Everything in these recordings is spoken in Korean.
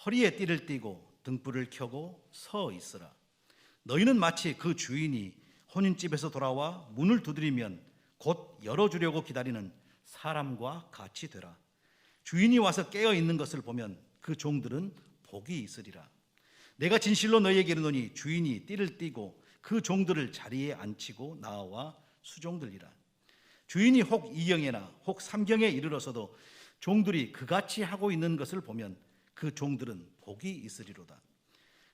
허리에 띠를 띠고 등불을 켜고 서 있으라. 너희는 마치 그 주인이 혼인집에서 돌아와 문을 두드리면 곧 열어주려고 기다리는 사람과 같이 되라. 주인이 와서 깨어 있는 것을 보면 그 종들은 복이 있으리라. 내가 진실로 너희에게 이르노니 주인이 띠를 띠고 그 종들을 자리에 앉히고 나와 수종들리라. 주인이 혹 2경에나 혹 3경에 이르러서도 종들이 그같이 하고 있는 것을 보면 그 종들은 복이 있으리로다.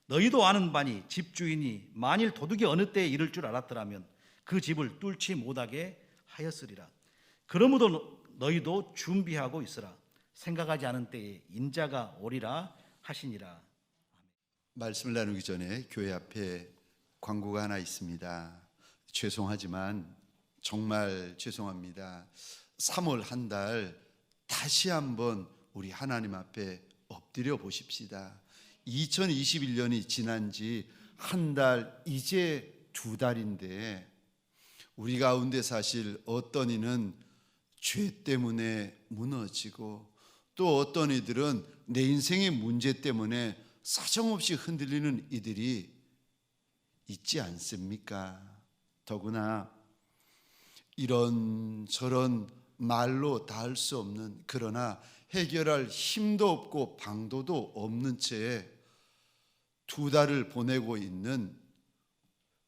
너희도 아는 바니 집주인이 만일 도둑이 어느 때에 이를 줄 알았더라면 그 집을 뚫지 못하게 하였으리라. 그러므로 너희도 준비하고 있으라. 생각하지 않은 때에 인자가 오리라 하시니라. 말씀을 나누기 전에 교회 앞에 광고가 하나 있습니다. 죄송하지만 정말 죄송합니다. 3월 한 달 다시 한번 우리 하나님 앞에 엎드려 보십시다. 2021년이 지난 지 한 달, 이제 2달인데 우리 가운데 사실 어떤 이는 죄 때문에 무너지고 또 어떤 이들은 내 인생의 문제 때문에 사정없이 흔들리는 이들이 있지 않습니까? 더구나 이런저런 말로 닿을 수 없는, 그러나 해결할 힘도 없고 방도도 없는 채 2달을 보내고 있는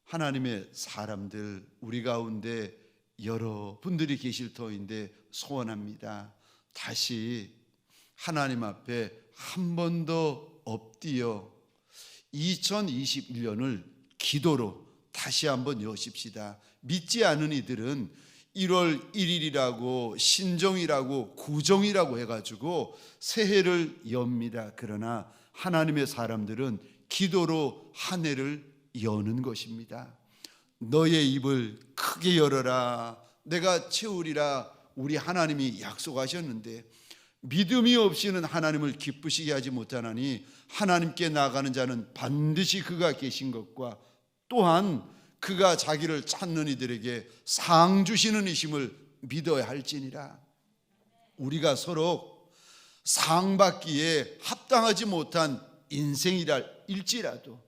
하나님의 사람들, 우리 가운데 여러분들이 계실 터인데 소원합니다. 다시 하나님 앞에 한 번 더 엎드려 2021년을 기도로 다시 한번 여십시다. 믿지 않은 이들은 1월 1일이라고 신정이라고 구정이라고 해가지고 새해를 엽니다. 그러나 하나님의 사람들은 기도로 한 해를 여는 것입니다. 너의 입을 크게 열어라, 내가 채우리라. 우리 하나님이 약속하셨는데 믿음이 없이는 하나님을 기쁘시게 하지 못하나니 하나님께 나아가는 자는 반드시 그가 계신 것과 또한 그가 자기를 찾는 이들에게 상 주시는 이심을 믿어야 할지니라. 우리가 서로 상 받기에 합당하지 못한 인생이라 일지라도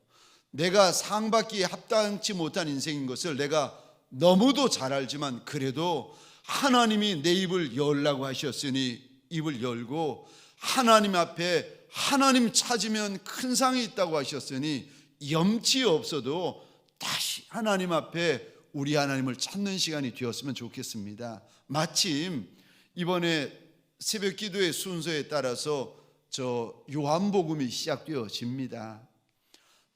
내가 상 받기에 합당치 못한 인생인 것을 내가 너무도 잘 알지만 그래도 하나님이 내 입을 열라고 하셨으니 입을 열고 하나님 앞에 하나님 찾으면 큰 상이 있다고 하셨으니 염치 없어도 다시 하나님 앞에 우리 하나님을 찾는 시간이 되었으면 좋겠습니다. 마침 이번에 새벽 기도의 순서에 따라서 요한복음이 시작되어집니다.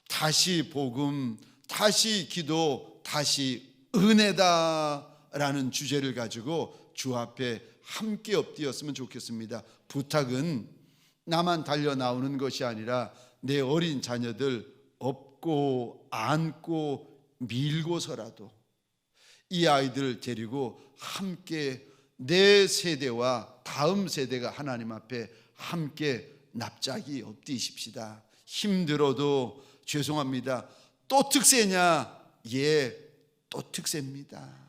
다시 복음, 다시 기도, 다시 은혜다라는 주제를 가지고 주 앞에 함께 엎드렸으면 좋겠습니다. 부탁은 나만 달려 나오는 것이 아니라 내 어린 자녀들 업고 안고 밀고서라도 이 아이들을 데리고 함께 내 세대와 다음 세대가 하나님 앞에 함께 납작이 엎드십시다. 힘들어도 죄송합니다. 또 특세냐? 예, 또 특세입니다.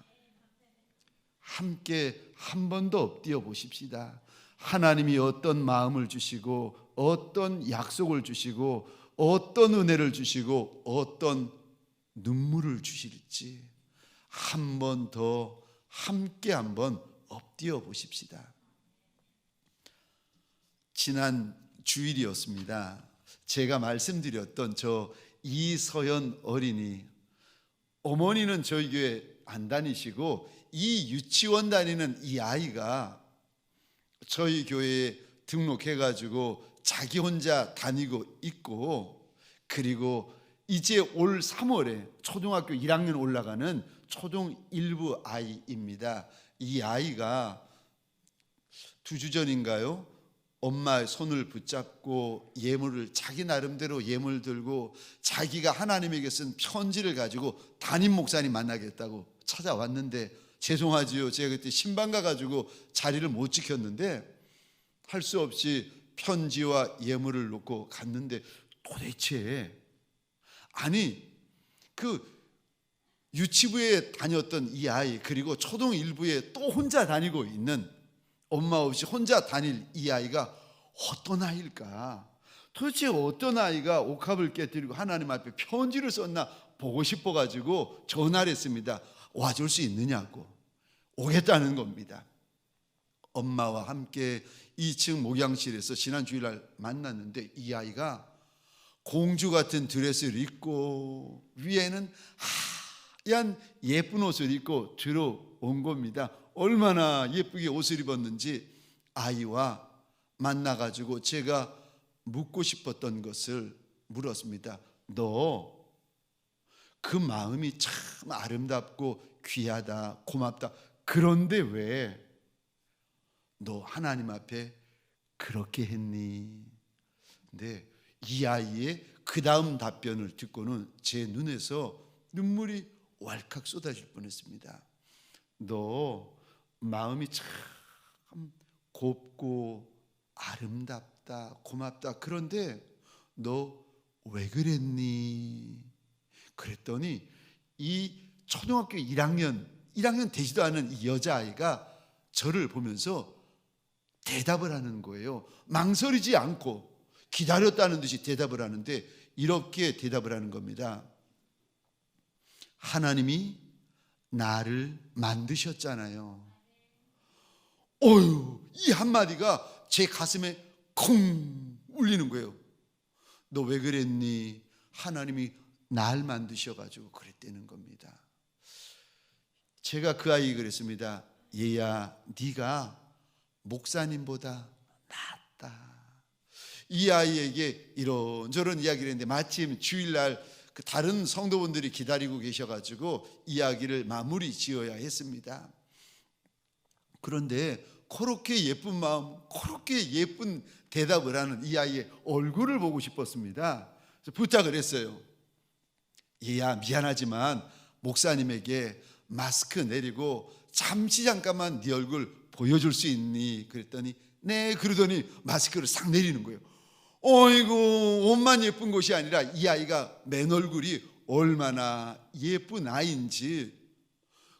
함께 한 번 더 엎드려 보십시다. 하나님이 어떤 마음을 주시고 어떤 약속을 주시고 어떤 은혜를 주시고 어떤 눈물을 주실지 한 번 더 함께 한번 엎드려 보십시다. 지난 주일이었습니다. 제가 말씀드렸던 저 이서연 어린이, 어머니는 저희 교회 안 다니시고 이 유치원 다니는 이 아이가 저희 교회에 등록해가지고 자기 혼자 다니고 있고, 그리고 이제 올 3월에 초등학교 1학년 올라가는 초등 1부 아이입니다. 이 아이가 2주 전인가요? 엄마의 손을 붙잡고 예물을 자기 나름대로 예물 들고 자기가 하나님에게 쓴 편지를 가지고 담임 목사님 만나겠다고 찾아왔는데, 죄송하지요, 제가 그때 신방 가가지고 자리를 못 지켰는데 할 수 없이 편지와 예물을 놓고 갔는데, 도대체 아니 그 유치부에 다녔던 이 아이, 그리고 초등 1부에 또 혼자 다니고 있는, 엄마 없이 혼자 다닐 이 아이가 어떤 아이일까? 도대체 어떤 아이가 옥합을 깨뜨리고 하나님 앞에 편지를 썼나 보고 싶어가지고 전화를 했습니다. 와줄 수 있느냐고. 오겠다는 겁니다. 엄마와 함께 2층 목양실에서 지난 주일날 만났는데 이 아이가 공주 같은 드레스를 입고 위에는 하얀 예쁜 옷을 입고 들어온 겁니다. 얼마나 예쁘게 옷을 입었는지 아이와 만나가지고 제가 묻고 싶었던 것을 물었습니다. 너 그 마음이 참 아름답고 귀하다, 고맙다. 그런데 왜 너 하나님 앞에 그렇게 했니? 근데 이 아이의 그 다음 답변을 듣고는 제 눈에서 눈물이 왈칵 쏟아질 뻔했습니다. 너 마음이 참 곱고 아름답다, 고맙다. 그런데 너 왜 그랬니? 그랬더니 이 초등학교 1학년 되지도 않은 이 여자아이가 저를 보면서 대답을 하는 거예요. 망설이지 않고 기다렸다는 듯이 대답을 하는데 이렇게 대답을 하는 겁니다. 하나님이 나를 만드셨잖아요. 어휴, 이 한마디가 제 가슴에 콩 울리는 거예요. 너 왜 그랬니? 하나님이 날 만드셔가지고 그랬다는 겁니다. 제가 그 아이에게 그랬습니다. 얘야, 네가 목사님보다 낫다. 이 아이에게 이런저런 이야기를 했는데 마침 주일날 그 다른 성도분들이 기다리고 계셔가지고 이야기를 마무리 지어야 했습니다. 그런데 그렇게 예쁜 마음, 그렇게 예쁜 대답을 하는 이 아이의 얼굴을 보고 싶었습니다. 그래서 부탁을 했어요. 얘야, 미안하지만 목사님에게 마스크 내리고 잠깐만 네 얼굴 보여줄 수 있니? 그랬더니 네, 그러더니 마스크를 싹 내리는 거예요. 어이구, 옷만 예쁜 것이 아니라 이 아이가 맨 얼굴이 얼마나 예쁜 아이인지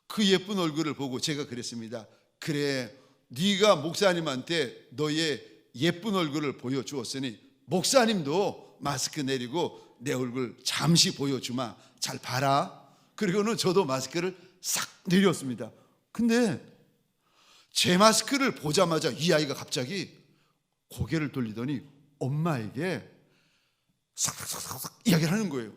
그 예쁜 얼굴을 보고 제가 그랬습니다. 그래, 네가 목사님한테 너의 예쁜 얼굴을 보여주었으니 목사님도 마스크 내리고 내 얼굴 잠시 보여주마. 잘 봐라. 그리고는 저도 마스크를 싹 내렸습니다. 근데 제 마스크를 보자마자 이 아이가 갑자기 고개를 돌리더니 엄마에게 싹싹싹싹 이야기를 하는 거예요.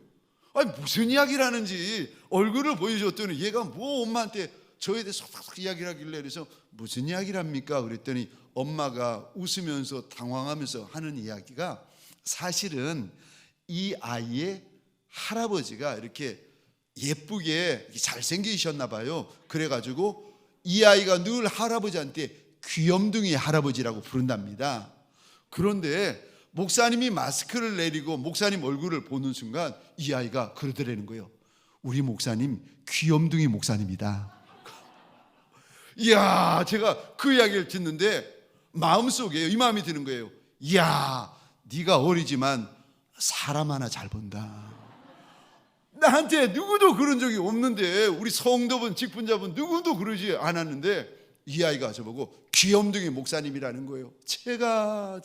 아니, 무슨 이야기를 하는지 얼굴을 보여줬더니 얘가 뭐 엄마한테 저에 대해 싹싹싹 이야기를 하길래 그래서 무슨 이야기를 합니까? 그랬더니 엄마가 웃으면서 당황하면서 하는 이야기가 사실은 이 아이의 할아버지가 이렇게 예쁘게 잘생기셨나 봐요. 그래가지고 이 아이가 늘 할아버지한테 귀염둥이 할아버지라고 부른답니다. 그런데 목사님이 마스크를 내리고 목사님 얼굴을 보는 순간 이 아이가 그러더라는 거예요. 우리 목사님 귀염둥이 목사님이다. 이야, 제가 그 이야기를 듣는데 마음속에 이 마음이 드는 거예요. 이야, 네가 어리지만 사람 하나 잘 본다. 나한테 누구도 그런 적이 없는데, 우리 성도분, 직분자분 누구도 그러지 않았는데 이 아이가 저보고 귀염둥이 목사님이라는 거예요. 제가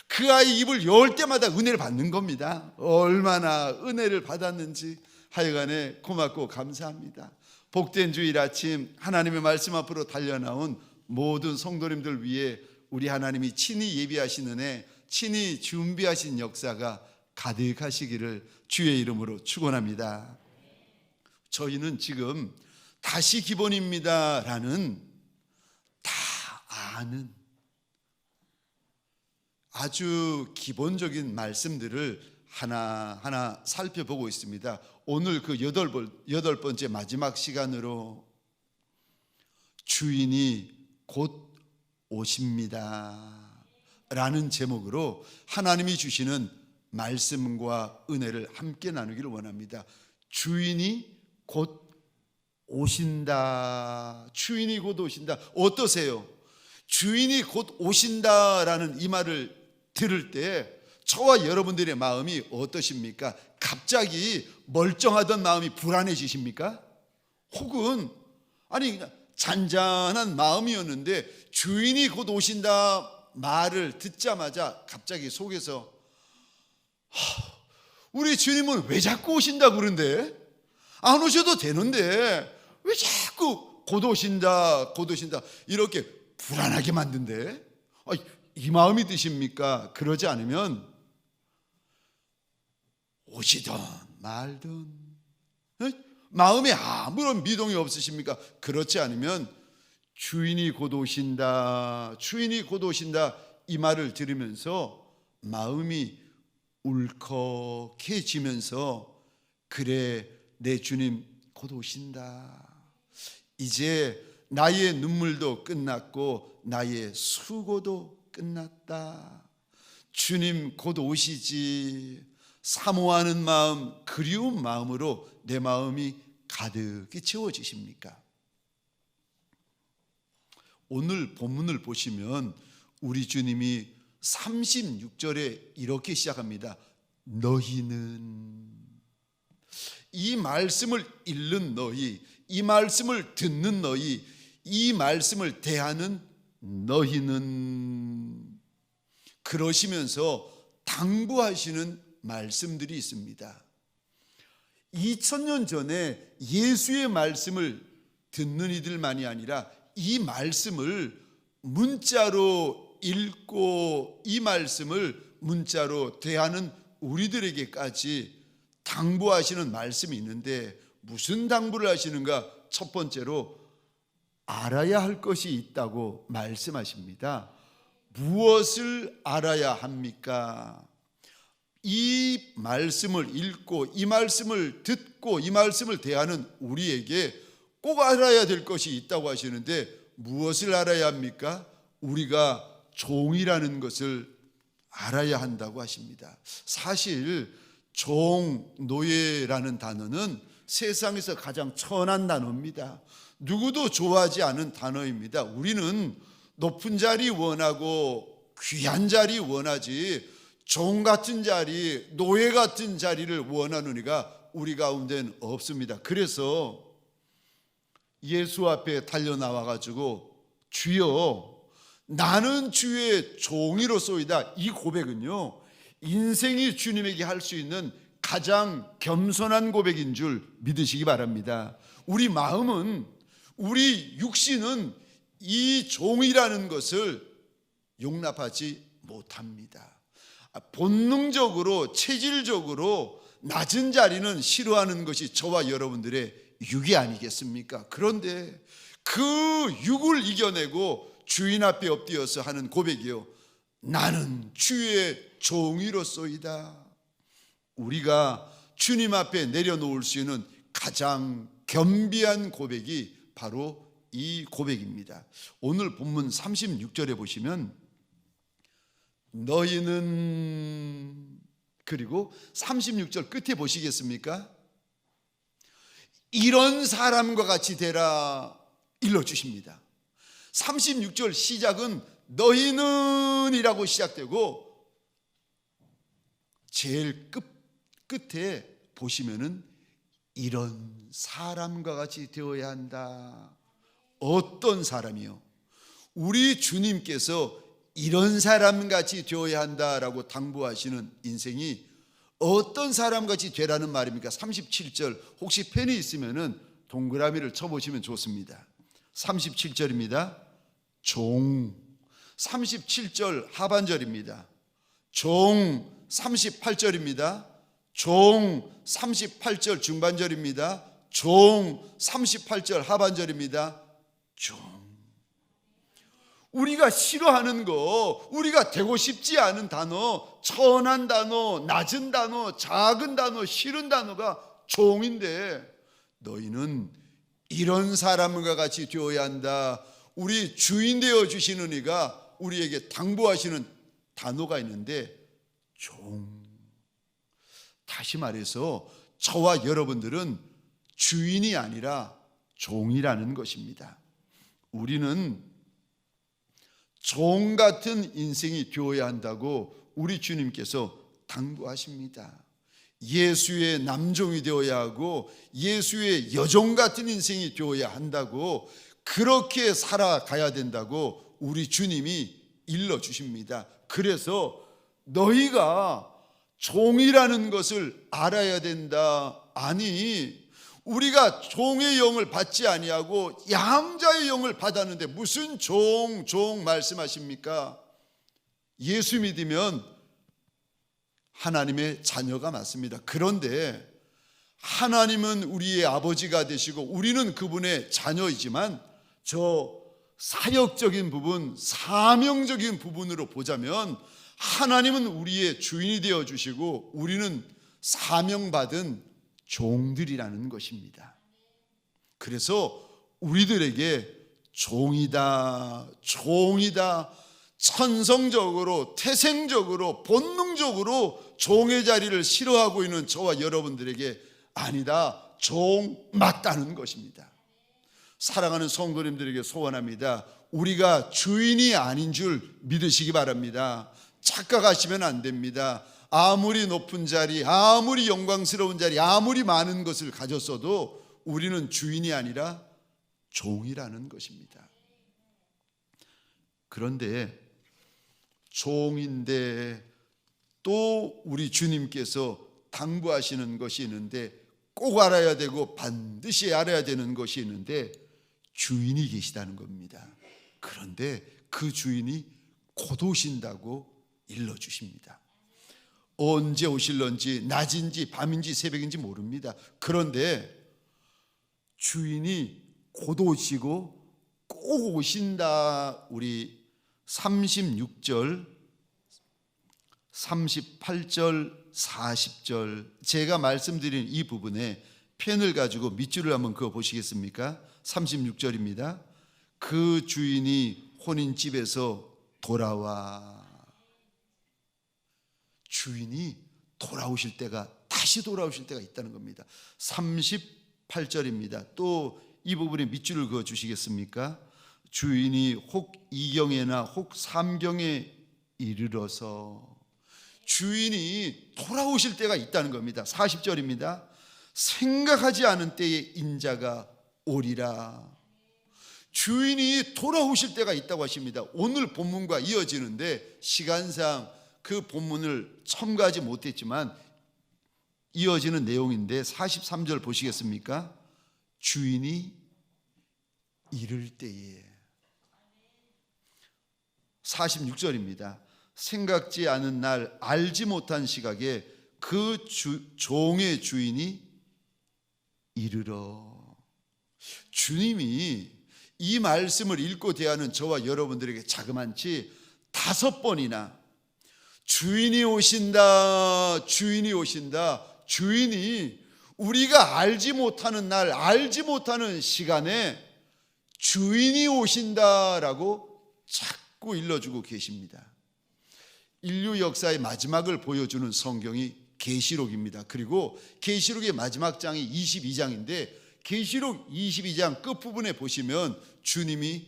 그 아이 입을 열 때마다 은혜를 받는 겁니다. 얼마나 은혜를 받았는지 하여간에 고맙고 감사합니다. 복된 주일 아침 하나님의 말씀 앞으로 달려나온 모든 성도님들 위해 우리 하나님이 친히 예비하신 은혜, 친히 준비하신 역사가 가득하시기를 주의 이름으로 축원합니다. 저희는 지금 다시 기본입니다라는 다 아는 아주 기본적인 말씀들을 하나하나 살펴보고 있습니다. 오늘 그 여덟 번째 마지막 시간으로 주인이 곧 오십니다 라는 제목으로 하나님이 주시는 말씀과 은혜를 함께 나누기를 원합니다. 주인이 곧 오신다. 주인이 곧 오신다. 어떠세요? 주인이 곧 오신다라는 이 말을 들을 때 저와 여러분들의 마음이 어떠십니까? 갑자기 멀쩡하던 마음이 불안해지십니까? 혹은 아니 잔잔한 마음이었는데 주인이 곧 오신다 말을 듣자마자 갑자기 속에서 우리 주님은 왜 자꾸 오신다 그런데? 안 오셔도 되는데 왜 자꾸 곧 오신다 이렇게 불안하게 만든대? 이 마음이 드십니까? 그러지 않으면 오시든 말든 마음에 아무런 미동이 없으십니까? 그렇지 않으면 주인이 곧 오신다 이 말을 들으면서 마음이 울컥해지면서 그래 내 주님 곧 오신다. 이제 나의 눈물도 끝났고 나의 수고도 끝났다. 주님 곧 오시지. 사모하는 마음, 그리운 마음으로 내 마음이 가득히 채워지십니까? 오늘 본문을 보시면 우리 주님이 36절에 이렇게 시작합니다. 너희는, 이 말씀을 읽는 너희, 이 말씀을 듣는 너희, 이 말씀을 대하는 너희는, 그러시면서 당부하시는 말씀들이 있습니다. 2000년 전에 예수의 말씀을 듣는 이들만이 아니라 이 말씀을 문자로 읽고 이 말씀을 문자로 대하는 우리들에게까지 당부하시는 말씀이 있는데, 무슨 당부를 하시는가? 첫 번째로 알아야 할 것이 있다고 말씀하십니다. 무엇을 알아야 합니까? 이 말씀을 읽고 이 말씀을 듣고 이 말씀을 대하는 우리에게 꼭 알아야 될 것이 있다고 하시는데, 무엇을 알아야 합니까? 우리가 종이라는 것을 알아야 한다고 하십니다. 사실 종, 노예라는 단어는 세상에서 가장 천한 단어입니다. 누구도 좋아하지 않은 단어입니다. 우리는 높은 자리 원하고 귀한 자리 원하지 종 같은 자리, 노예 같은 자리를 원하는 이가 우리 가운데는 없습니다. 그래서 예수 앞에 달려 나와 가지고 주여 나는 주의 종이로소이다, 이 고백은요 인생이 주님에게 할 수 있는 가장 겸손한 고백인 줄 믿으시기 바랍니다. 우리 마음은, 우리 육신은 이 종이라는 것을 용납하지 못합니다. 본능적으로, 체질적으로 낮은 자리는 싫어하는 것이 저와 여러분들의 육이 아니겠습니까? 그런데 그 육을 이겨내고 주인 앞에 엎드려서 하는 고백이요, 나는 주의 종이로소이다. 우리가 주님 앞에 내려놓을 수 있는 가장 겸비한 고백이 바로 이 고백입니다. 오늘 본문 36절에 보시면 너희는, 그리고 36절 끝에 보시겠습니까? 이런 사람과 같이 되라 일러주십니다. 36절 시작은 너희는 이라고 시작되고 제일 끝에 보시면은 이런 사람과 같이 되어야 한다. 어떤 사람이요? 우리 주님께서 이런 사람같이 되어야 한다라고 당부하시는 인생이 어떤 사람같이 되라는 말입니까? 37절, 혹시 펜이 있으면은 동그라미를 쳐보시면 좋습니다. 37절입니다. 종. 37절 하반절입니다. 종. 38절입니다. 종. 38절 중반절입니다. 종. 38절 하반절입니다. 종. 우리가 싫어하는 거, 우리가 되고 싶지 않은 단어, 천한 단어, 낮은 단어, 작은 단어, 싫은 단어가 종인데, 너희는 이런 사람과 같이 되어야 한다. 우리 주인 되어 주시는 이가 우리에게 당부하시는 단어가 있는데, 종. 다시 말해서 저와 여러분들은 주인이 아니라 종이라는 것입니다. 우리는 종 같은 인생이 되어야 한다고 우리 주님께서 당부하십니다. 예수의 남종이 되어야 하고 예수의 여종 같은 인생이 되어야 한다고, 그렇게 살아가야 된다고 우리 주님이 일러주십니다. 그래서 너희가 종이라는 것을 알아야 된다. 아니, 우리가 종의 영을 받지 아니하고 양자의 영을 받았는데 무슨 종 말씀하십니까? 예수 믿으면 하나님의 자녀가 맞습니다. 그런데 하나님은 우리의 아버지가 되시고 우리는 그분의 자녀이지만 저 사역적인 부분, 사명적인 부분으로 보자면 하나님은 우리의 주인이 되어 주시고 우리는 사명받은 종들이라는 것입니다. 그래서 우리들에게 종이다, 천성적으로, 태생적으로, 본능적으로 종의 자리를 싫어하고 있는 저와 여러분들에게 아니다, 종 맞다는 것입니다. 사랑하는 성도님들에게 소원합니다. 우리가 주인이 아닌 줄 믿으시기 바랍니다. 착각하시면 안 됩니다. 아무리 높은 자리, 아무리 영광스러운 자리, 아무리 많은 것을 가졌어도 우리는 주인이 아니라 종이라는 것입니다. 그런데 종인데 또 우리 주님께서 당부하시는 것이 있는데, 꼭 알아야 되고 반드시 알아야 되는 것이 있는데 주인이 계시다는 겁니다. 그런데 그 주인이 곧 오신다고 일러주십니다. 언제 오실런지, 낮인지 밤인지 새벽인지 모릅니다. 그런데 주인이 곧 오시고 꼭 오신다. 우리 36절, 38절, 40절 제가 말씀드린 이 부분에 펜을 가지고 밑줄을 한번 그어 보시겠습니까? 36절입니다. 그 주인이 혼인집에서 돌아와. 주인이 돌아오실 때가, 다시 돌아오실 때가 있다는 겁니다. 38절입니다. 또 이 부분에 밑줄을 그어 주시겠습니까? 주인이 혹 이경에나 혹 삼경에 이르러서. 주인이 돌아오실 때가 있다는 겁니다. 40절입니다. 생각하지 않은 때에 인자가 오리라. 주인이 돌아오실 때가 있다고 하십니다. 오늘 본문과 이어지는데 시간상 그 본문을 첨가하지 못했지만 이어지는 내용인데 43절 보시겠습니까? 주인이 이를 때에. 46절입니다. 생각지 않은 날, 알지 못한 시각에 그 종의 주인이 이르러. 주님이 이 말씀을 읽고 대하는 저와 여러분들에게 자그만치 5번이나 주인이 오신다, 주인이 오신다, 주인이 우리가 알지 못하는 날, 알지 못하는 시간에 주인이 오신다라고 자꾸 일러주고 계십니다. 인류 역사의 마지막을 보여주는 성경이 계시록입니다. 그리고 계시록의 마지막 장이 22장인데 계시록 22장 끝부분에 보시면 주님이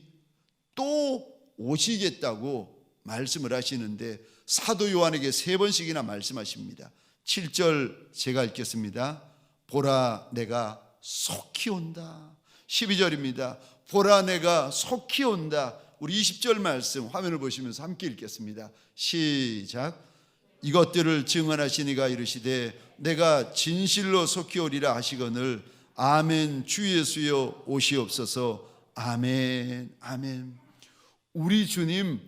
또 오시겠다고 말씀을 하시는데 사도 요한에게 3번씩이나 말씀하십니다. 7절 제가 읽겠습니다. 보라 내가 속히 온다. 12절입니다. 보라 내가 속히 온다. 우리 20절 말씀 화면을 보시면서 함께 읽겠습니다. 시작. 이것들을 증언하시니가 이르시되 내가 진실로 속히 오리라 하시거늘 아멘. 주 예수여 오시옵소서. 아멘. 아멘. 우리 주님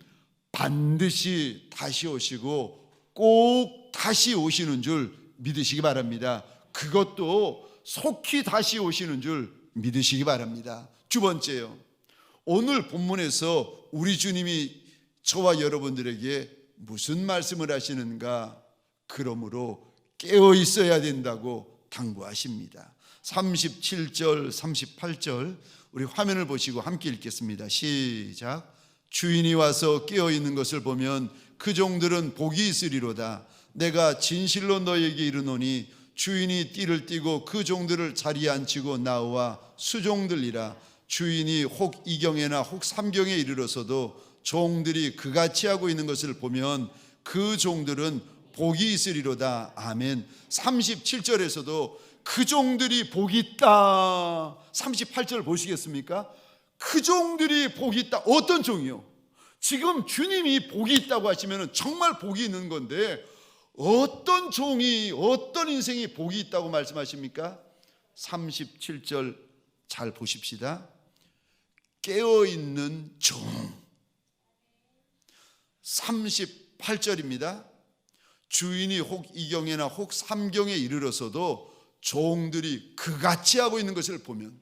반드시 다시 오시고 꼭 다시 오시는 줄 믿으시기 바랍니다. 그것도 속히 다시 오시는 줄 믿으시기 바랍니다. 두 번째요, 오늘 본문에서 우리 주님이 저와 여러분들에게 무슨 말씀을 하시는가? 그러므로 깨어 있어야 된다고 당부하십니다. 37절, 38절 우리 화면을 보시고 함께 읽겠습니다. 시작. 주인이 와서 깨어 있는 것을 보면 그 종들은 복이 있으리로다. 내가 진실로 너에게 이르노니 주인이 띠를 띠고 그 종들을 자리에 앉히고 나와 수종들이라. 주인이 혹 이경에나 혹 삼경에 이르러서도 종들이 그같이 하고 있는 것을 보면 그 종들은 복이 있으리로다. 아멘. 37절에서도 그 종들이 복이 있다. 38절 보시겠습니까? 그 종들이 복이 있다. 어떤 종이요? 지금 주님이 복이 있다고 하시면 정말 복이 있는 건데 어떤 종이, 어떤 인생이 복이 있다고 말씀하십니까? 37절 잘 보십시다. 깨어있는 종. 38절입니다. 주인이 혹 이경에나 혹 삼경에 이르러서도 종들이 그같이 하고 있는 것을 보면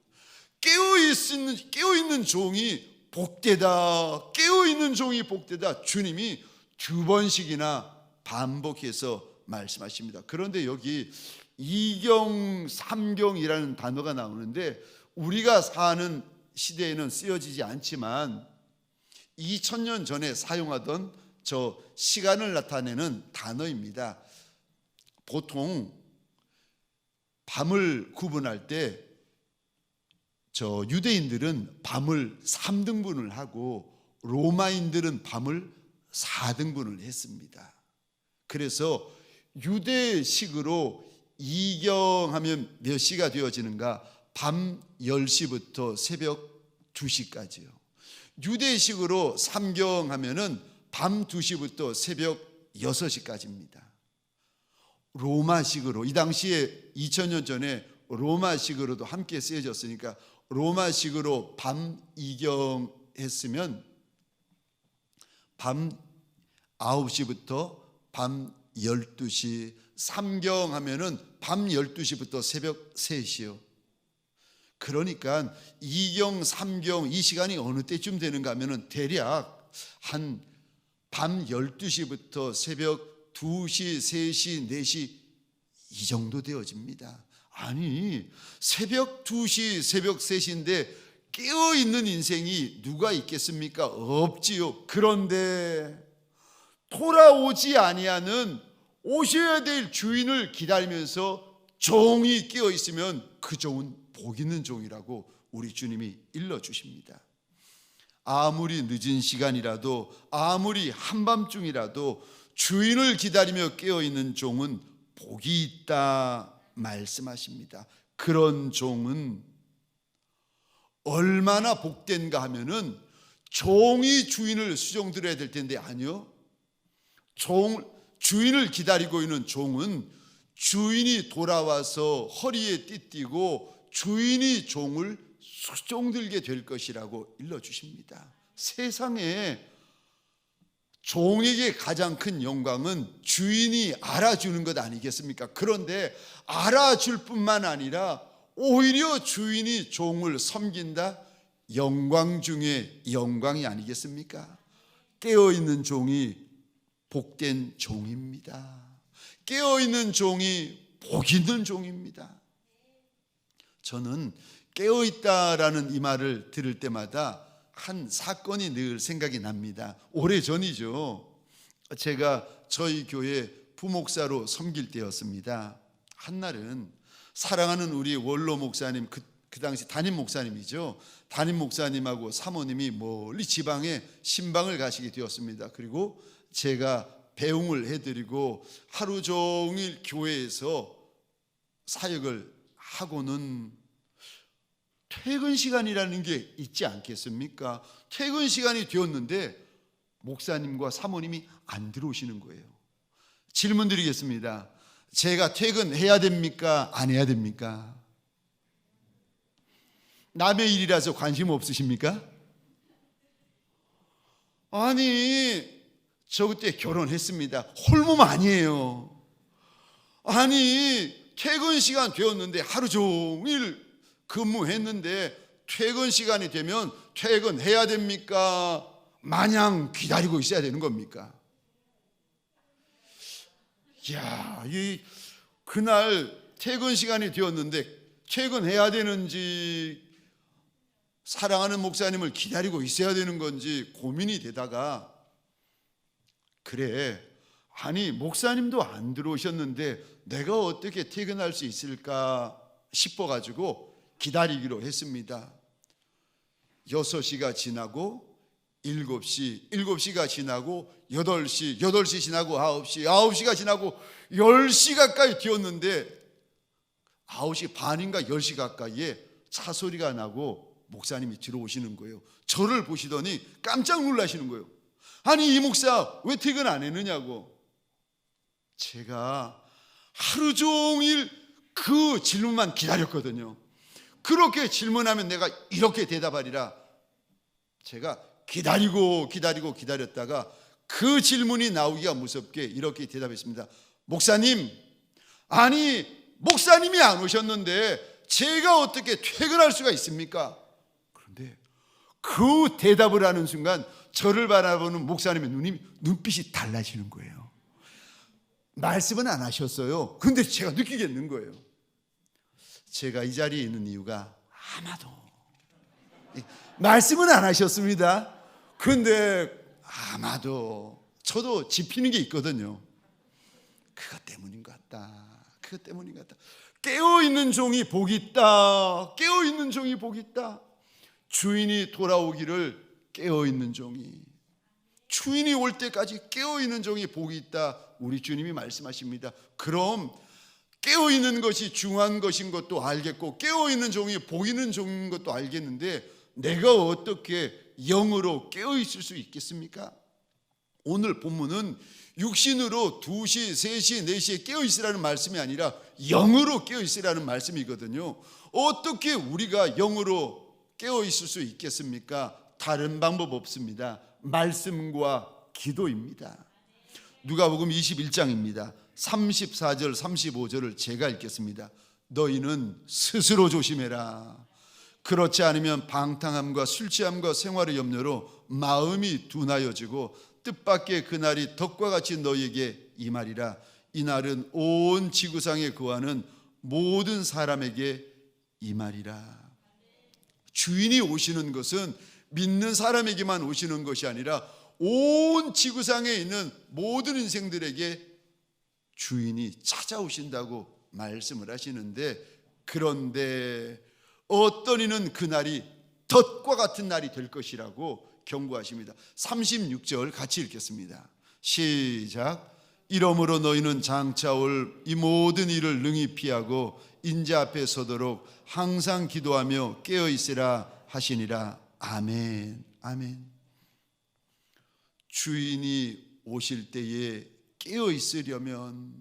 깨어있는 종이 복되다, 깨어있는 종이 복되다, 주님이 두 번씩이나 반복해서 말씀하십니다. 그런데 여기 이경, 삼경이라는 단어가 나오는데 우리가 사는 시대에는 쓰여지지 않지만 2000년 전에 사용하던 저 시간을 나타내는 단어입니다. 보통 밤을 구분할 때 저 유대인들은 밤을 3등분을 하고 로마인들은 밤을 4등분을 했습니다. 그래서 유대식으로 이경하면 몇 시가 되어지는가? 밤 10시부터 새벽 2시까지요. 유대식으로 삼경하면은 밤 2시부터 새벽 6시까지입니다. 로마식으로, 이 당시에 2000년 전에 로마식으로도 함께 쓰여졌으니까 로마식으로 밤 이경 했으면 밤 9시부터 밤 12시, 삼경 하면은 밤 12시부터 새벽 3시요. 그러니까 이경, 삼경 이 시간이 어느 때쯤 되는가 하면은 대략 한 밤 12시부터 새벽 2시, 3시, 4시 이 정도 되어집니다. 아니, 새벽 2시, 새벽 3시인데 깨어있는 인생이 누가 있겠습니까? 없지요. 그런데 돌아오지 아니하는 오셔야 될 주인을 기다리면서 종이 깨어있으면 그 종은 복 있는 종이라고 우리 주님이 일러주십니다. 아무리 늦은 시간이라도, 아무리 한밤중이라도 주인을 기다리며 깨어있는 종은 복이 있다 말씀하십니다. 그런 종은 얼마나 복된가 하면은 종이 주인을 수종드려야 될 텐데 아니요. 주인을 기다리고 있는 종은 주인이 돌아와서 허리에 띠띠고 주인이 종을 수종들게 될 것이라고 일러주십니다. 세상에 종에게 가장 큰 영광은 주인이 알아주는 것 아니겠습니까? 그런데 알아줄 뿐만 아니라 오히려 주인이 종을 섬긴다? 영광 중에 영광이 아니겠습니까? 깨어있는 종이 복된 종입니다. 깨어있는 종이 복 있는 종입니다. 저는 깨어있다라는 이 말을 들을 때마다 한 사건이 늘 생각이 납니다. 오래전이죠. 제가 저희 교회 부목사로 섬길 때였습니다. 한날은 사랑하는 우리 원로 목사님, 그 당시 담임 목사님이죠. 담임 목사님하고 사모님이 멀리 지방에 신방을 가시게 되었습니다. 그리고 제가 배웅을 해드리고 하루 종일 교회에서 사역을 하고는 퇴근 시간이라는 게 있지 않겠습니까? 퇴근 시간이 되었는데 목사님과 사모님이 안 들어오시는 거예요. 질문 드리겠습니다. 제가 퇴근해야 됩니까? 안 해야 됩니까? 남의 일이라서 관심 없으십니까? 아니, 저 그때 결혼했습니다. 홀몸 아니에요. 아니, 퇴근 시간 되었는데 하루 종일 근무했는데 퇴근 시간이 되면 퇴근해야 됩니까? 마냥 기다리고 있어야 되는 겁니까? 야, 그날 퇴근 시간이 되었는데 퇴근해야 되는지 사랑하는 목사님을 기다리고 있어야 되는 건지 고민이 되다가 그래, 아니 목사님도 안 들어오셨는데 내가 어떻게 퇴근할 수 있을까 싶어가지고 기다리기로 했습니다. 6시가 지나고 7시, 7시가 지나고 8시, 8시 지나고 9시, 9시가 지나고 10시 가까이 되었는데 9시 반인가 10시 가까이에 차 소리가 나고 목사님이 들어오시는 거예요. 저를 보시더니 깜짝 놀라시는 거예요. 아니 이 목사 왜 퇴근 안 했느냐고. 제가 하루 종일 그 질문만 기다렸거든요. 그렇게 질문하면 내가 이렇게 대답하리라. 제가 기다렸다가 그 질문이 나오기가 무섭게 이렇게 대답했습니다. 목사님, 아니 목사님이 안 오셨는데 제가 어떻게 퇴근할 수가 있습니까? 그런데 그 대답을 하는 순간 저를 바라보는 목사님의 눈빛이 달라지는 거예요. 말씀은 안 하셨어요. 근데 제가 느끼겠는 거예요. 제가 이 자리에 있는 이유가 아마도 말씀은 안 하셨습니다. 근데 아마도 저도 짚히는 게 있거든요. 그것 때문인 것 같다. 깨어있는 종이 복이 있다. 깨어있는 종이 복이 있다. 주인이 돌아오기를 깨어있는 종이, 주인이 올 때까지 깨어있는 종이 복이 있다. 우리 주님이 말씀하십니다. 그럼 깨어있는 것이 중요한 것인 것도 알겠고 깨어있는 종이 복 있는 종인 것도 알겠는데 내가 어떻게 영으로 깨어있을 수 있겠습니까? 오늘 본문은 육신으로 2시, 3시, 4시에 깨어있으라는 말씀이 아니라 영으로 깨어있으라는 말씀이거든요. 어떻게 우리가 영으로 깨어있을 수 있겠습니까? 다른 방법 없습니다. 말씀과 기도입니다. 누가복음 21장입니다. 34절 35절을 제가 읽겠습니다. 너희는 스스로 조심해라. 그렇지 않으면 방탕함과 술 취함과 생활의 염려로 마음이 둔하여지고 뜻밖의 그날이 덕과 같이 너희에게 임하리라. 이날은 온 지구상에 거하는 모든 사람에게 임하리라. 주인이 오시는 것은 믿는 사람에게만 오시는 것이 아니라 온 지구상에 있는 모든 인생들에게 주인이 찾아오신다고 말씀을 하시는데, 그런데 어떤 이는 그날이 덫과 같은 날이 될 것이라고 경고하십니다. 36절 같이 읽겠습니다. 시작. 이러므로 너희는 장차 올 이 모든 일을 능히 피하고 인자 앞에 서도록 항상 기도하며 깨어 있으라 하시니라. 아멘. 아멘. 주인이 오실 때에 깨어 있으려면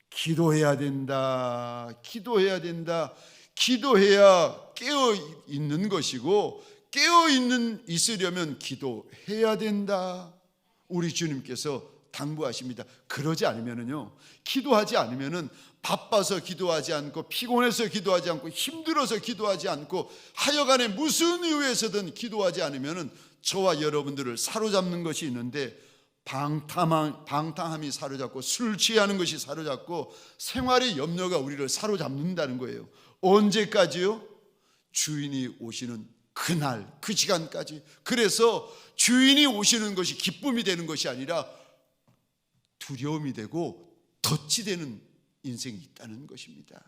기도해야 된다. 기도해야 된다. 기도해야 깨어 있는 것이고 깨어 있으려면 기도해야 된다. 우리 주님께서 당부하십니다. 그러지 않으면은요, 기도하지 않으면은 바빠서 기도하지 않고 피곤해서 기도하지 않고 힘들어서 기도하지 않고 하여간에 무슨 이유에서든 기도하지 않으면은 저와 여러분들을 사로잡는 것이 있는데, 방탕함이 사로잡고 술 취하는 것이 사로잡고 생활의 염려가 우리를 사로잡는다는 거예요. 언제까지요? 주인이 오시는 그날, 그 시간까지. 그래서 주인이 오시는 것이 기쁨이 되는 것이 아니라 두려움이 되고 덫이 되는 인생이 있다는 것입니다.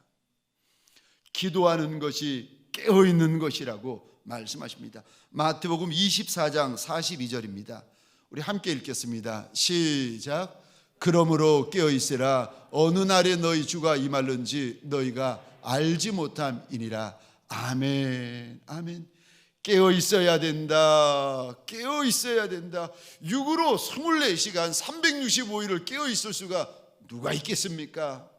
기도하는 것이 깨어있는 것이라고 말씀하십니다. 마태복음 24장 42절입니다. 우리 함께 읽겠습니다. 시작. 그러므로 깨어있으라. 어느 날에 너희 주가 임할는지 너희가 알지 못함이니라. 아멘. 아멘. 깨어 있어야 된다. 깨어 있어야 된다. 육으로 24시간 365일을 깨어 있을 수가 누가 있겠습니까?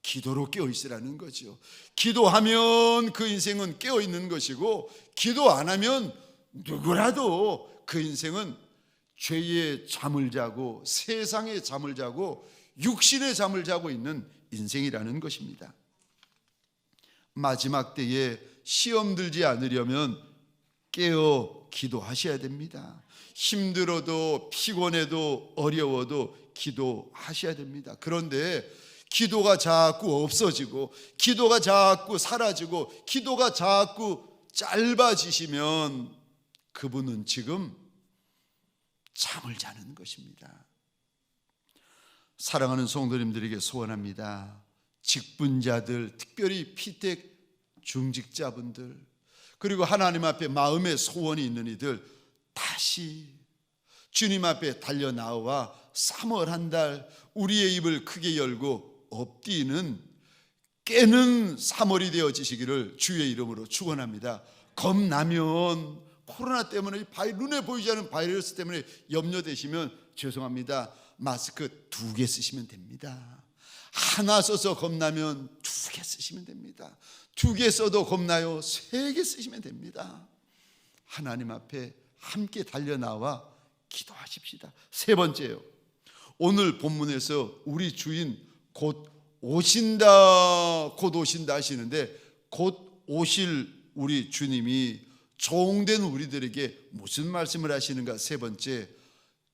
기도로 깨어 있으라는 거죠. 기도하면 그 인생은 깨어 있는 것이고, 기도 안 하면 누구라도 그 인생은 죄의 잠을 자고 세상의 잠을 자고 육신의 잠을 자고 있는 인생이라는 것입니다. 마지막 때에 시험 들지 않으려면 깨어 기도하셔야 됩니다. 힘들어도 피곤해도 어려워도 기도하셔야 됩니다. 그런데 기도가 자꾸 없어지고 기도가 자꾸 사라지고 기도가 자꾸 짧아지시면 그분은 지금 잠을 자는 것입니다. 사랑하는 성도님들에게 소원합니다. 직분자들, 특별히 피택 중직자분들, 그리고 하나님 앞에 마음의 소원이 있는 이들, 다시 주님 앞에 달려 나와 3월 한 달 우리의 입을 크게 열고 엎디는 깨는 3월이 되어지시기를 주의 이름으로 축원합니다. 겁나면, 코로나 때문에 눈에 보이지 않는 바이러스 때문에 염려되시면 죄송합니다, 마스크 2개 쓰시면 됩니다. 하나 써서 겁나면 2개 쓰시면 됩니다. 2개 써도 겁나요? 3개 쓰시면 됩니다. 하나님 앞에 함께 달려나와 기도하십시다. 세 번째요, 오늘 본문에서 우리 주인 곧 오신다, 곧 오신다 하시는데, 곧 오실 우리 주님이 종된 우리들에게 무슨 말씀을 하시는가? 세 번째,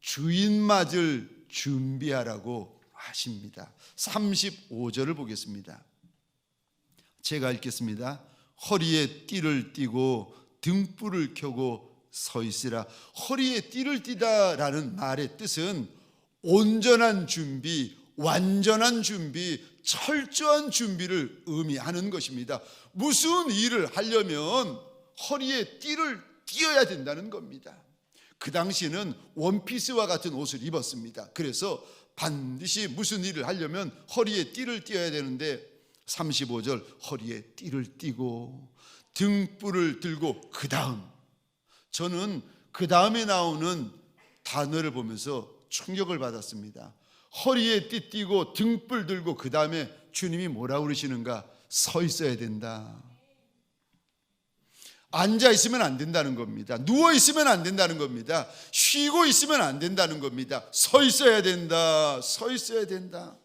주인 맞을 준비하라고 하십니다. 35절을 보겠습니다. 제가 읽겠습니다. 허리에 띠를 띠고 등불을 켜고 서 있으라. 허리에 띠를 띠다라는 말의 뜻은 온전한 준비, 완전한 준비, 철저한 준비를 의미하는 것입니다. 무슨 일을 하려면 허리에 띠를 띄어야 된다는 겁니다. 그 당시에는 원피스와 같은 옷을 입었습니다. 그래서 반드시 무슨 일을 하려면 허리에 띠를 띄어야 되는데, 35절 허리에 띠를 띠고 등불을 들고, 그 다음, 저는 그 다음에 나오는 단어를 보면서 충격을 받았습니다. 허리에 띠 띠고 등불 들고, 그 다음에 주님이 뭐라고 그러시는가? 서 있어야 된다. 앉아 있으면 안 된다는 겁니다. 누워 있으면 안 된다는 겁니다. 쉬고 있으면 안 된다는 겁니다. 서 있어야 된다. 서 있어야 된다.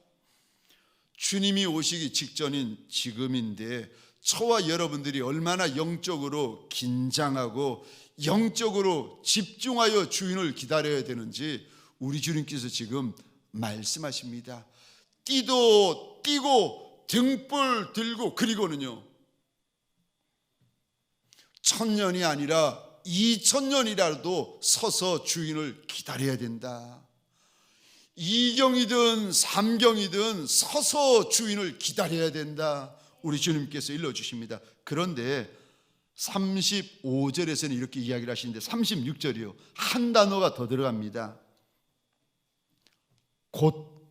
주님이 오시기 직전인 지금인데, 저와 여러분들이 얼마나 영적으로 긴장하고 영적으로 집중하여 주인을 기다려야 되는지 우리 주님께서 지금 말씀하십니다. 띠도 띠고 등불 들고, 그리고는요, 1000년이 아니라 2000년이라도 서서 주인을 기다려야 된다. 2경이든 3경이든 서서 주인을 기다려야 된다. 우리 주님께서 일러주십니다. 그런데 35절에서는 이렇게 이야기를 하시는데, 36절이요, 한 단어가 더 들어갑니다. 곧.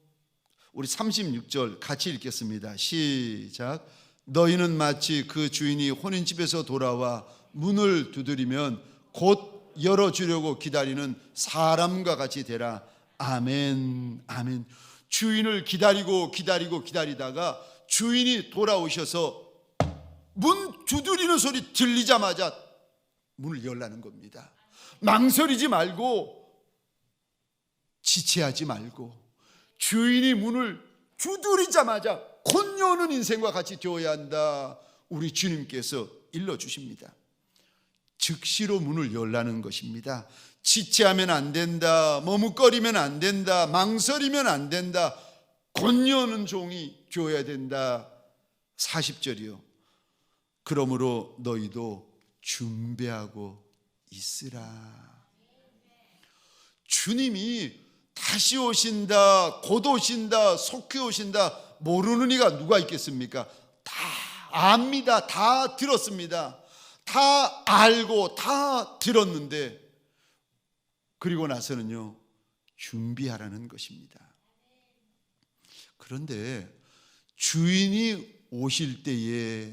우리 36절 같이 읽겠습니다. 시작. 너희는 마치 그 주인이 혼인집에서 돌아와 문을 두드리면 곧 열어주려고 기다리는 사람과 같이 되라. 아멘, 아멘. 주인을 기다리고 기다리다가 주인이 돌아오셔서 문 두드리는 소리 들리자마자 문을 열라는 겁니다. 망설이지 말고, 지체하지 말고, 주인이 문을 두드리자마자 곧 여는 인생과 같이 되어야 한다. 우리 주님께서 일러주십니다. 즉시로 문을 열라는 것입니다. 지체하면 안 된다, 머뭇거리면 안 된다, 망설이면 안 된다, 곧 여는 종이 되어야 된다. 40절이요. 그러므로 너희도 준비하고 있으라. 주님이 다시 오신다, 곧 오신다, 속히 오신다 모르는 이가 누가 있겠습니까? 다 압니다. 다 들었습니다. 다 알고 다 들었는데, 그리고 나서는요, 준비하라는 것입니다. 그런데 주인이 오실 때에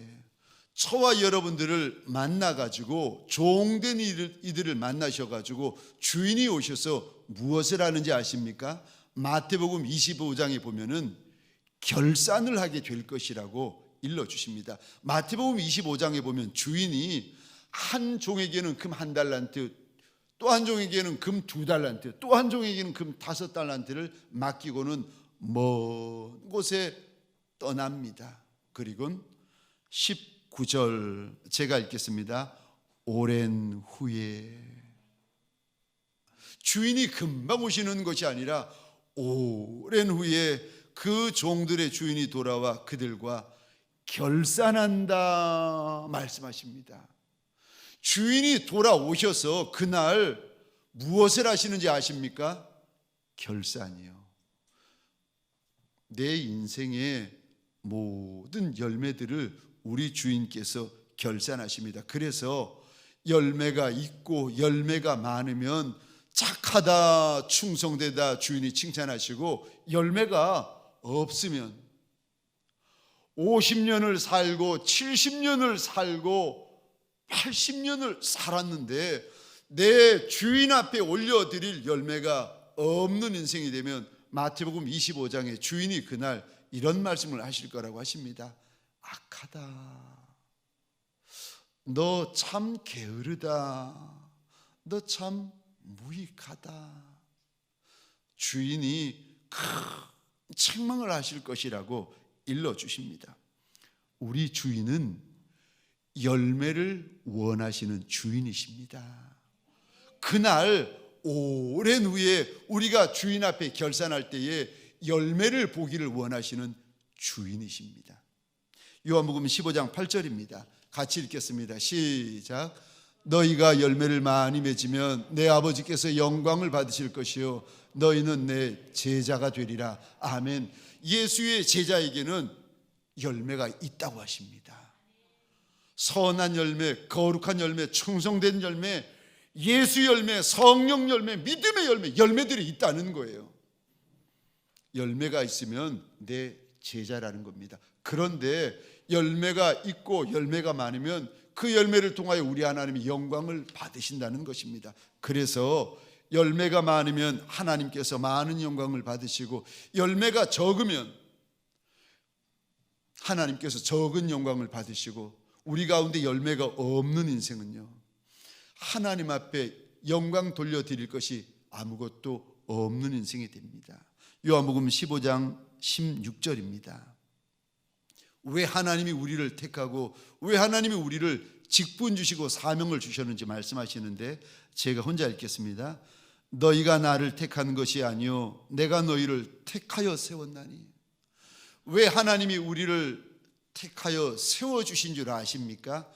저와 여러분들을 만나가지고, 종된 이들을 만나셔가지고 주인이 오셔서 무엇을 하는지 아십니까? 마태복음 25장에 보면은 결산을 하게 될 것이라고 일러주십니다. 마태복음 25장에 보면 주인이 한 종에게는 금 1달란트, 또 한 종에게는 금 2달란트, 또 한 종에게는 금 5달란트를 맡기고는 먼 곳에 떠납니다. 그리고 19절 제가 읽겠습니다. 오랜 후에, 주인이 금방 오시는 것이 아니라 오랜 후에 그 종들의 주인이 돌아와 그들과 결산한다 말씀하십니다. 주인이 돌아오셔서 그날 무엇을 하시는지 아십니까? 결산이요. 내 인생의 모든 열매들을 우리 주인께서 결산하십니다. 그래서 열매가 있고 열매가 많으면 착하다, 충성되다 주인이 칭찬하시고, 열매가 없으면 50년을 살고 70년을 살고 80년을 살았는데 내 주인 앞에 올려드릴 열매가 없는 인생이 되면 마태복음 25장에 주인이 그날 이런 말씀을 하실 거라고 하십니다. 악하다. 너 참 게으르다. 너 참 무익하다. 주인이 큰 책망을 하실 것이라고 일러주십니다. 우리 주인은 열매를 원하시는 주인이십니다. 그날 오랜 후에 우리가 주인 앞에 결산할 때에 열매를 보기를 원하시는 주인이십니다. 요한복음 15장 8절입니다. 같이 읽겠습니다. 시작. 너희가 열매를 많이 맺으면 내 아버지께서 영광을 받으실 것이요 너희는 내 제자가 되리라. 아멘. 예수의 제자에게는 열매가 있다고 하십니다. 선한 열매, 거룩한 열매, 충성된 열매, 예수 열매, 성령 열매, 믿음의 열매, 열매들이 있다는 거예요. 열매가 있으면 내 제자라는 겁니다. 그런데 열매가 있고 열매가 많으면 그 열매를 통하여 우리 하나님이 영광을 받으신다는 것입니다. 그래서 열매가 많으면 하나님께서 많은 영광을 받으시고, 열매가 적으면 하나님께서 적은 영광을 받으시고, 우리 가운데 열매가 없는 인생은요, 하나님 앞에 영광 돌려드릴 것이 아무것도 없는 인생이 됩니다. 요한복음 15장 16절입니다. 왜 하나님이 우리를 택하고 왜 하나님이 우리를 직분 주시고 사명을 주셨는지 말씀하시는데, 제가 혼자 읽겠습니다. 너희가 나를 택한 것이 아니요 내가 너희를 택하여 세웠나니. 왜 하나님이 우리를 택하여 세워주신 줄 아십니까?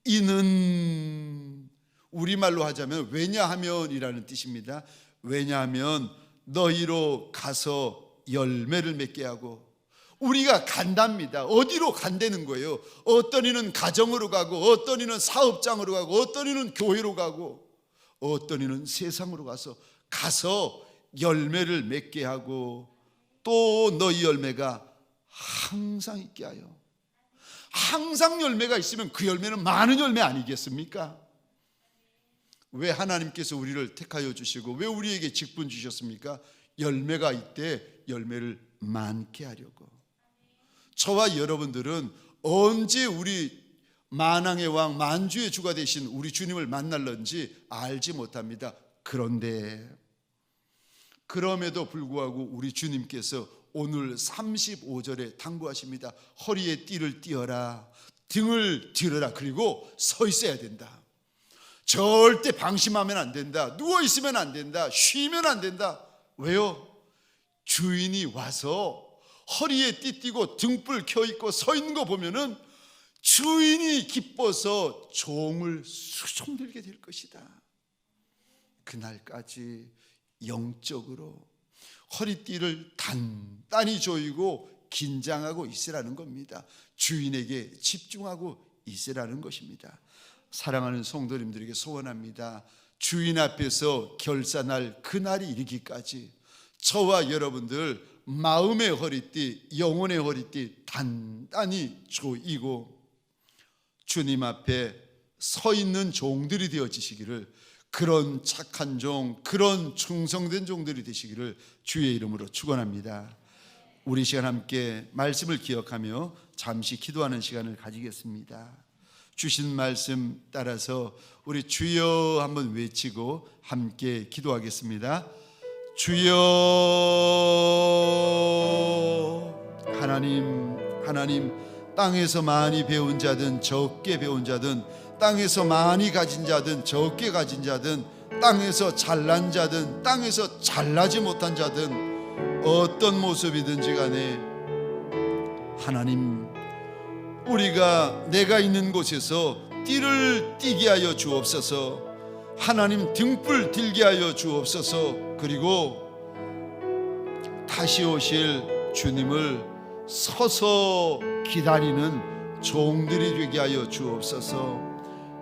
이는 우리말로 하자면 왜냐하면이라는 뜻입니다. 왜냐하면 너희로 가서 열매를 맺게 하고, 우리가 간답니다. 어디로 간다는 거예요? 어떤 이는 가정으로 가고, 어떤 이는 사업장으로 가고, 어떤 이는 교회로 가고, 어떤 이는 세상으로 가서 열매를 맺게 하고, 또 너희 열매가 항상 있게 하여. 항상 열매가 있으면 그 열매는 많은 열매 아니겠습니까? 왜 하나님께서 우리를 택하여 주시고 왜 우리에게 직분 주셨습니까? 열매가 있대 열매를 많게 하려고. 저와 여러분들은 언제 우리 만왕의 왕 만주의 주가 되신 우리 주님을 만날런지 알지 못합니다. 그럼에도 불구하고 우리 주님께서 오늘 35절에 당부하십니다. 허리에 띠를 띠어라, 등을 들어라, 그리고 서 있어야 된다. 절대 방심하면 안 된다. 누워 있으면 안 된다. 쉬면 안 된다. 왜요? 주인이 와서 허리에 띠 띠고 등불 켜 있고 서 있는 거 보면은 주인이 기뻐서 종을 수종들게 될 것이다. 그날까지 영적으로 허리띠를 단단히 조이고 긴장하고 있으라는 겁니다. 주인에게 집중하고 있으라는 것입니다. 사랑하는 성도님들에게 소원합니다. 주인 앞에서 결산할 그날이 이르기까지 저와 여러분들 마음의 허리띠, 영혼의 허리띠 단단히 조이고 주님 앞에 서 있는 종들이 되어지시기를, 그런 착한 종, 그런 충성된 종들이 되시기를 주의 이름으로 축원합니다. 우리 시간 함께 말씀을 기억하며 잠시 기도하는 시간을 가지겠습니다. 주신 말씀 따라서 우리 주여 한번 외치고 함께 기도하겠습니다. 주여. 하나님, 땅에서 많이 배운 자든 적게 배운 자든, 땅에서 많이 가진 자든 적게 가진 자든, 땅에서 잘난 자든 땅에서 잘나지 못한 자든, 어떤 모습이든지 간에 하나님, 우리가 내가 있는 곳에서 띠를 띠게 하여 주옵소서. 하나님, 등불 들게 하여 주옵소서. 그리고 다시 오실 주님을 서서 기다리는 종들이 되게 하여 주옵소서.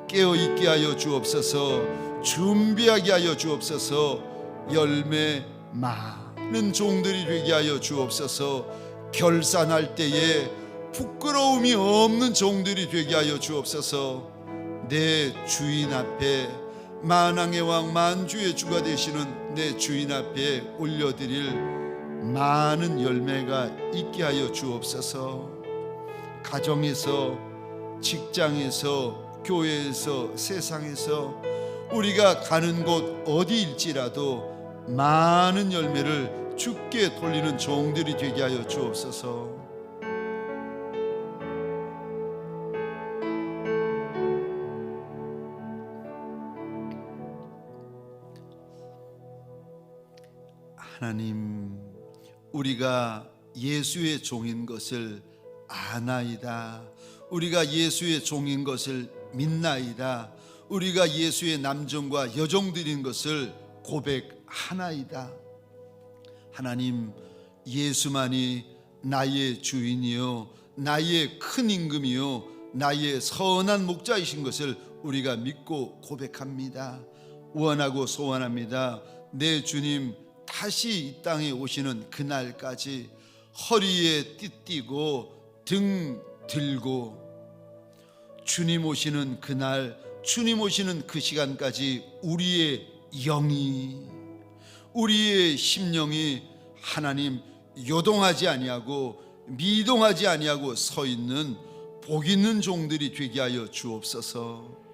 깨어있게 하여 주옵소서. 준비하게 하여 주옵소서. 열매 많은 종들이 되게 하여 주옵소서. 결산할 때에 부끄러움이 없는 종들이 되게 하여 주옵소서. 내 주인 앞에 만왕의 왕 만주의 주가 되시는 내 주인 앞에 올려드릴 많은 열매가 있게 하여 주옵소서. 가정에서, 직장에서, 교회에서, 세상에서 우리가 가는 곳 어디일지라도 많은 열매를 주께 돌리는 종들이 되게 하여 주옵소서. 하나님, 우리가 예수의 종인 것을 아나이다. 우리가 예수의 종인 것을 믿나이다. 우리가 예수의 남종과 여종들인 것을 고백하나이다. 하나님, 예수만이 나의 주인이요, 나의 큰 임금이요, 나의 선한 목자이신 것을 우리가 믿고 고백합니다. 원하고 소원합니다. 내 주님 다시 이 땅에 오시는 그날까지 허리에 띠띠고 등 들고 주님 오시는 그날, 주님 오시는 그 시간까지 우리의 영이, 우리의 심령이 하나님 요동하지 아니하고 미동하지 아니하고 서 있는 복 있는 종들이 되게 하여 주옵소서.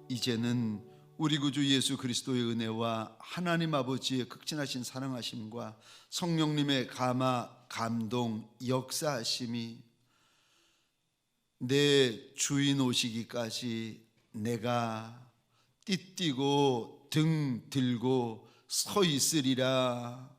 이제는 우리 구주 예수 그리스도의 은혜와 하나님 아버지의 극진하신 사랑하심과 성령님의 감화, 감동, 역사하심이 내 주인 오시기까지 내가 띠띠고 등 들고 서 있으리라.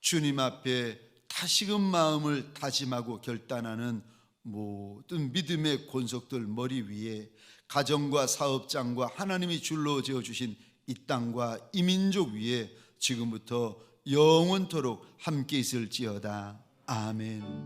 주님 앞에 다시금 마음을 다짐하고 결단하는 모든 믿음의 권속들 머리 위에 가정과 사업장과 하나님이 줄로 지어주신 이 땅과 이 민족 위에 지금부터 영원토록 함께 있을지어다. 아멘.